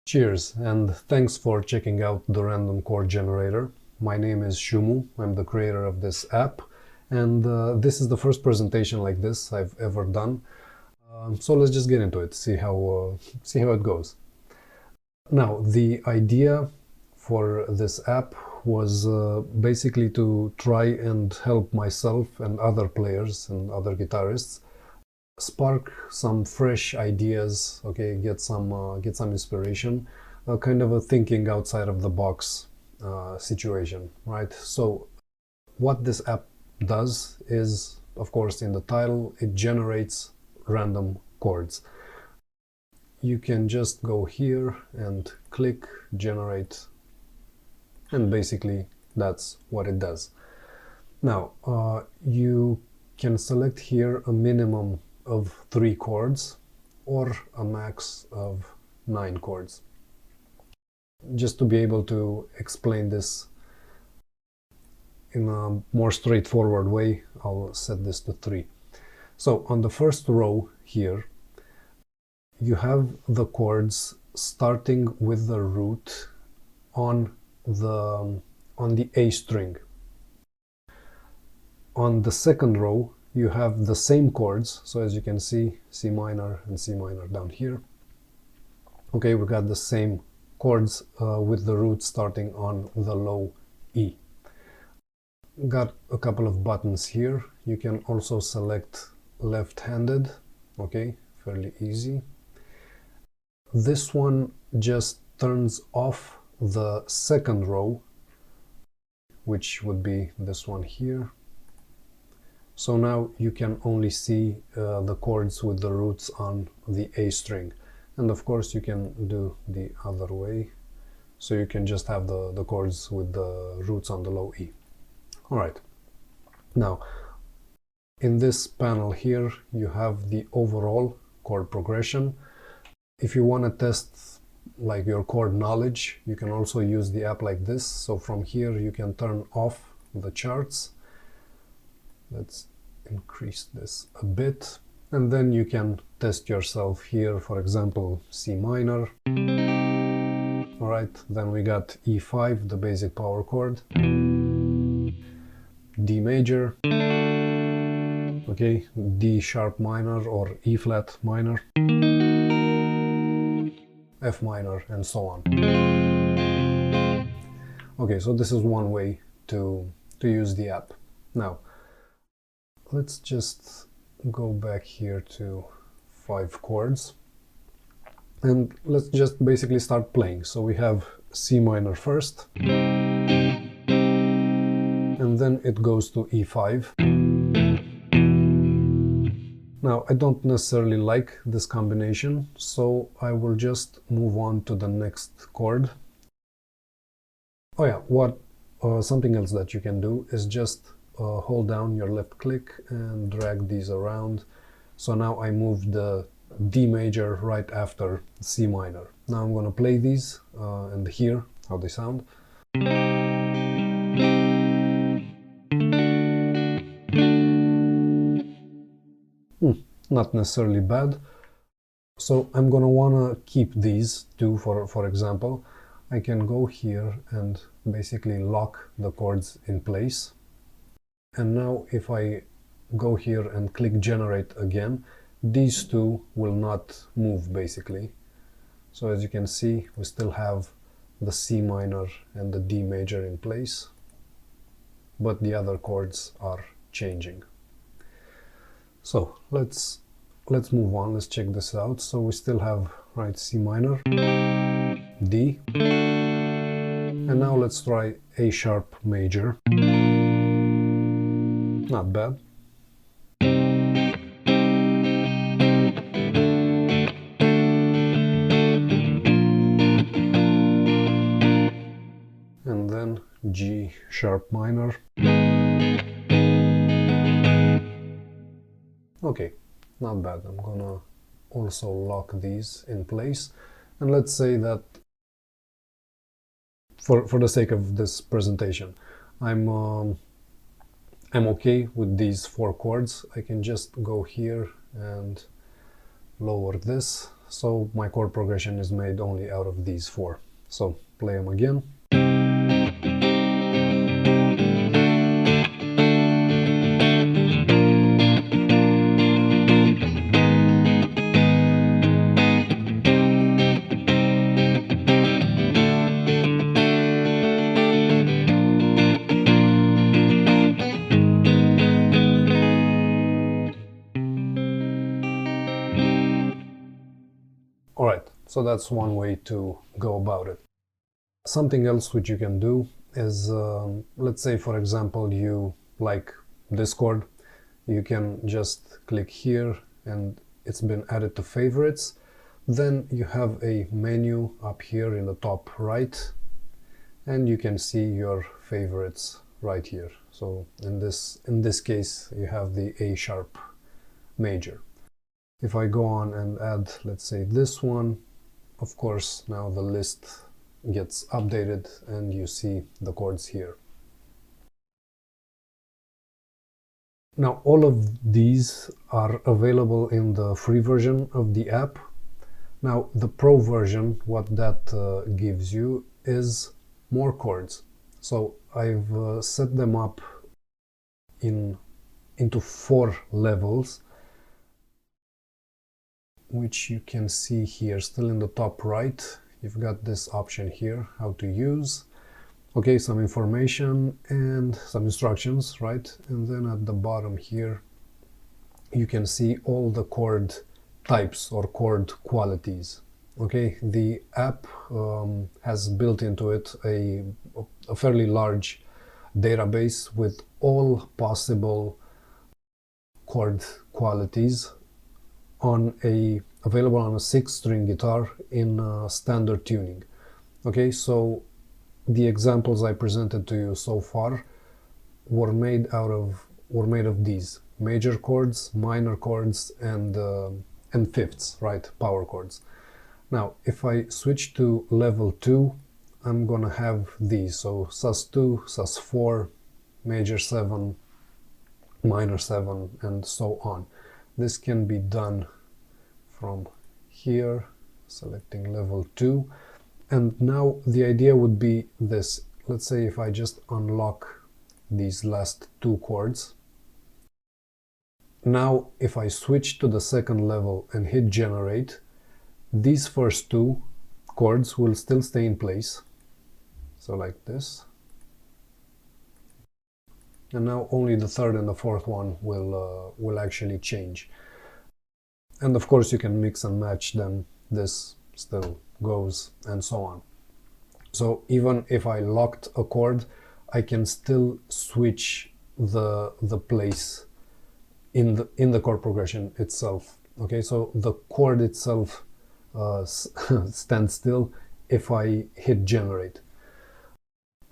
Cheers, and thanks for checking out the Random Chord Generator. My name is Shumu, I'm the creator of this app, and this is the first presentation like this I've ever done. So let's just get into it, see how it goes. Now, the idea for this app was basically to try and help myself and other players and other guitarists spark some fresh ideas, okay, get some inspiration, kind of a thinking outside of the box situation, right? So what this app does is, of course, in the title, it generates random chords. You can just go here and click generate, and basically that's what it does. Now you can select here a minimum of 3 chords or a max of 9 chords. Just to be able to explain this in a more straightforward way, I'll set this to 3. So on the first row here, you have the chords starting with the root on the A string. On the second row, you have the same chords, so as you can see, C minor and C minor down here. Okay, we got the same chords with the root starting on the low E. Got a couple of buttons here. You can also select left-handed, okay, fairly easy. This one just turns off the second row, which would be this one here. So now you can only see the chords with the roots on the A string. And of course you can do the other way. So you can just have the chords with the roots on the low E. Alright. Now, in this panel here, you have the overall chord progression. If you want to test like your chord knowledge, you can also use the app like this. So from here you can turn off the charts. Let's increase this a bit, and then you can test yourself here, for example, C minor. Alright, then we got E5, the basic power chord, D major, okay, D sharp minor or E flat minor, F minor, and so on. Okay, so this is one way to use the app. Now, let's just go back here to 5 chords and let's just basically start playing. So we have C minor first, and then it goes to E5. Now, I don't necessarily like this combination, so I will just move on to the next chord. Oh yeah, something else that you can do is just hold down your left click and drag these around. So now I moved the D major right after C minor. Now I'm going to play these and hear how they sound. Not necessarily bad. So I'm going to want to keep these two. For example, I can go here and basically lock the chords in place. And now if I go here and click generate again, these two will not move basically. So as you can see, we still have the C minor and the D major in place, but the other chords are changing. So let's move on, let's check this out. So we still have, right, C minor, D, and now let's try A sharp major. Not bad. And then G sharp minor. Okay, not bad. I'm gonna also lock these in place. And let's say that for the sake of this presentation, I'm okay with these 4 chords. I can just go here and lower this so my chord progression is made only out of these four. So play them again. Alright, so that's one way to go about it. Something else which you can do is, let's say for example you like this chord, you can just click here and it's been added to favorites. Then you have a menu up here in the top right and you can see your favorites right here. So in this case you have the A sharp major. If I go on and add, let's say this one, of course now the list gets updated and you see the chords here. Now all of these are available in the free version of the app. Now the pro version, what that gives you is more chords. So I've set them up into 4 levels, which you can see here still in the top right. You've got this option here, how to use. Okay, some information and some instructions, right? And then at the bottom here, you can see all the chord types or chord qualities. Okay, the app has built into it a fairly large database with all possible chord qualities available on a 6-string guitar in standard tuning. Okay, so the examples I presented to you so far were made of these major chords, minor chords, and fifths, right, power chords. Now, if I switch to level 2, I'm gonna have these. So sus2, sus4, major 7, minor 7, and so on. This can be done from here, selecting level 2. And now the idea would be this. Let's say if I just unlock these last 2 chords. Now if I switch to the second level and hit generate, these first 2 chords will still stay in place. So like this. And now only the third and the fourth one will actually change. And of course you can mix and match them. This still goes and so on. So even if I locked a chord, I can still switch the place in the chord progression itself. Okay, so the chord itself stands still if I hit generate.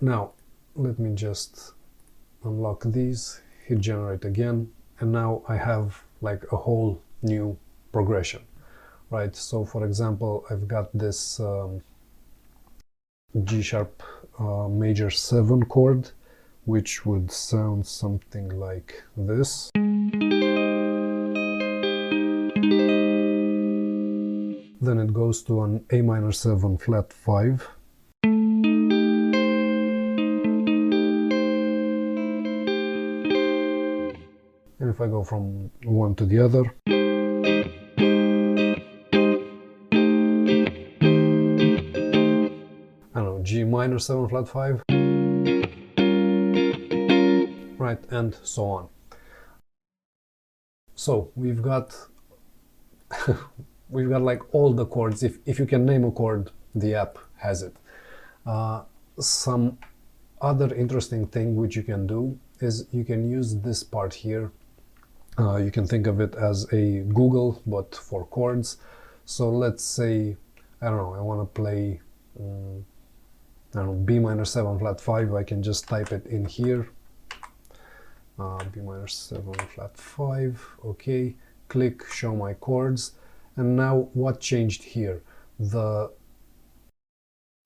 Now let me just unlock these, hit generate again, and now I have like a whole new progression, right? So for example, I've got this G sharp major 7 chord, which would sound something like this. Then it goes to an A minor 7 flat 5. And if I go from one to the other, I don't know, G minor 7 flat 5, right, and so on. So we've got like all the chords. If you can name a chord, the app has it. Some other interesting thing which you can do is you can use this part here. You can think of it as a Google but for chords. So let's say, I don't know, I want to play I don't know, B minor 7 flat 5. I can just type it in here, B minor 7 flat 5. Okay, click show my chords. And now what changed here?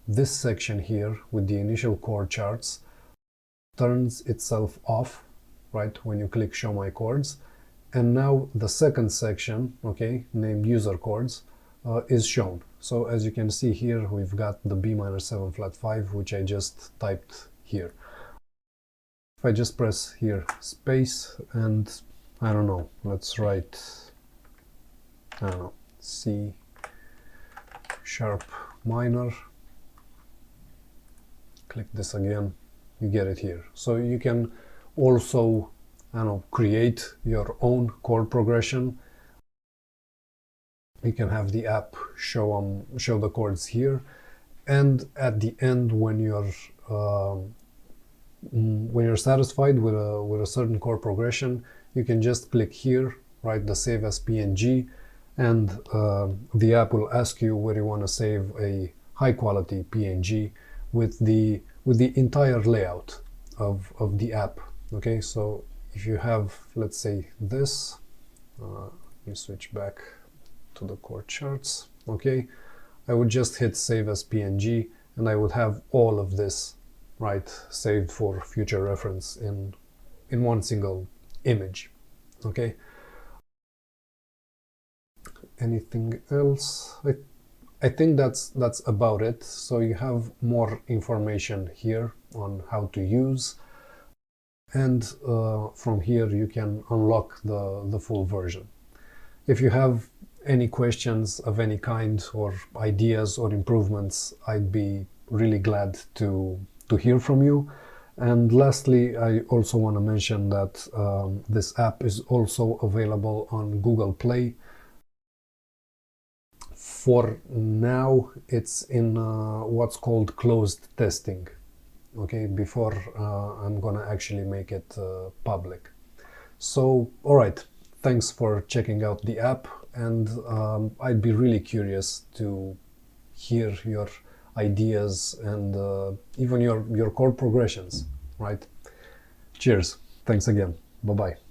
This section here with the initial chord charts turns itself off, right, when you click show my chords. And now the second section, okay, named user chords, is shown. So as you can see here, we've got the B minor 7 flat 5, which I just typed here. If I just press here space and I don't know, let's write, I don't know, C sharp minor, click this again, you get it here. So you can also, I don't know, create your own chord progression. You can have the app show the chords here, and at the end, when you're satisfied with a certain chord progression, you can just click here, write the save as PNG, and the app will ask you where you want to save a high quality PNG with the entire layout of the app. Okay, so if you have, let's say, this, you switch back to the chord charts. Okay, I would just hit save as PNG, and I would have all of this, right, saved for future reference in one single image. Okay, anything else? I think that's about it. So you have more information here on how to use, and from here you can unlock the full version. If you have any questions of any kind, or ideas or improvements, I'd be really glad to hear from you. And lastly, I also want to mention that this app is also available on Google Play. For now, it's in what's called closed testing. Okay, before I'm gonna actually make it public. So, all right, thanks for checking out the app, and I'd be really curious to hear your ideas and even your chord progressions, right? Cheers. Thanks again. Bye-bye.